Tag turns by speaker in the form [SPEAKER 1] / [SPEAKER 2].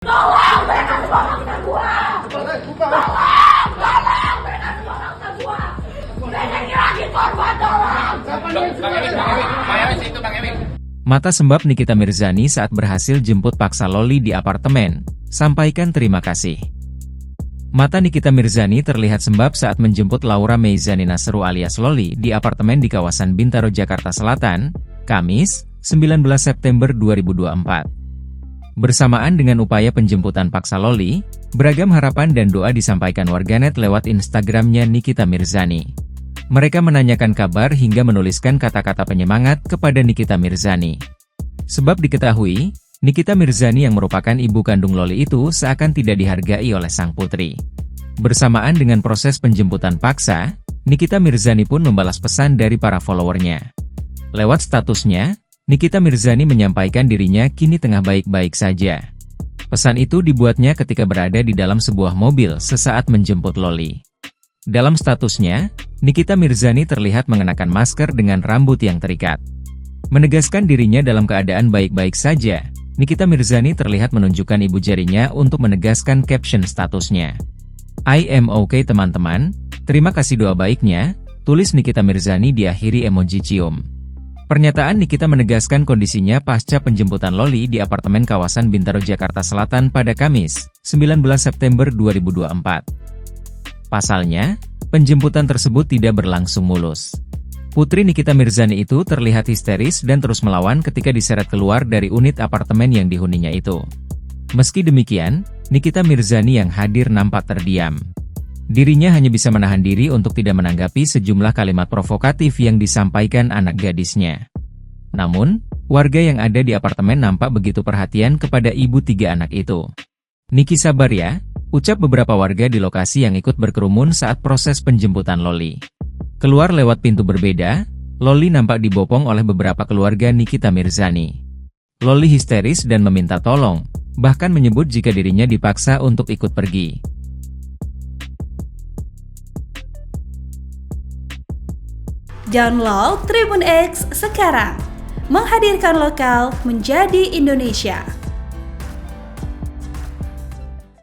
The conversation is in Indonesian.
[SPEAKER 1] Tolong berikan suara gua. Tolong berikan suara gua. Ini lagi korban, tolong.
[SPEAKER 2] Mata sembab Nikita Mirzani saat berhasil jemput paksa Loli di apartemen, sampaikan terima kasih. Mata Nikita Mirzani terlihat sembab saat menjemput Laura Meizani Nasru alias Loli di apartemen di kawasan Bintaro, Jakarta Selatan, Kamis, 19 September 2024. Bersamaan dengan upaya penjemputan paksa Loli, beragam harapan dan doa disampaikan warganet lewat Instagramnya Nikita Mirzani. Mereka menanyakan kabar hingga menuliskan kata-kata penyemangat kepada Nikita Mirzani. Sebab diketahui, Nikita Mirzani yang merupakan ibu kandung Loli itu seakan tidak dihargai oleh sang putri. Bersamaan dengan proses penjemputan paksa, Nikita Mirzani pun membalas pesan dari para followernya. Lewat statusnya, Nikita Mirzani menyampaikan dirinya kini tengah baik-baik saja. Pesan itu dibuatnya ketika berada di dalam sebuah mobil sesaat menjemput Loli. Dalam statusnya, Nikita Mirzani terlihat mengenakan masker dengan rambut yang terikat. Menegaskan dirinya dalam keadaan baik-baik saja, Nikita Mirzani terlihat menunjukkan ibu jarinya untuk menegaskan caption statusnya. I am okay teman-teman, terima kasih doa baiknya, tulis Nikita Mirzani diakhiri emoji cium. Pernyataan Nikita menegaskan kondisinya pasca penjemputan Loli di apartemen kawasan Bintaro, Jakarta Selatan pada Kamis, 19 September 2024. Pasalnya, penjemputan tersebut tidak berlangsung mulus. Putri Nikita Mirzani itu terlihat histeris dan terus melawan ketika diseret keluar dari unit apartemen yang dihuninya itu. Meski demikian, Nikita Mirzani yang hadir nampak terdiam. Dirinya hanya bisa menahan diri untuk tidak menanggapi sejumlah kalimat provokatif yang disampaikan anak gadisnya. Namun, warga yang ada di apartemen nampak begitu perhatian kepada ibu tiga anak itu. Niki sabar ya, ucap beberapa warga di lokasi yang ikut berkerumun saat proses penjemputan Loli. Keluar lewat pintu berbeda, Loli nampak dibopong oleh beberapa keluarga Nikita Mirzani. Loli histeris dan meminta tolong, bahkan menyebut jika dirinya dipaksa untuk ikut pergi.
[SPEAKER 3] Download Tribun X sekarang, menghadirkan lokal menjadi Indonesia.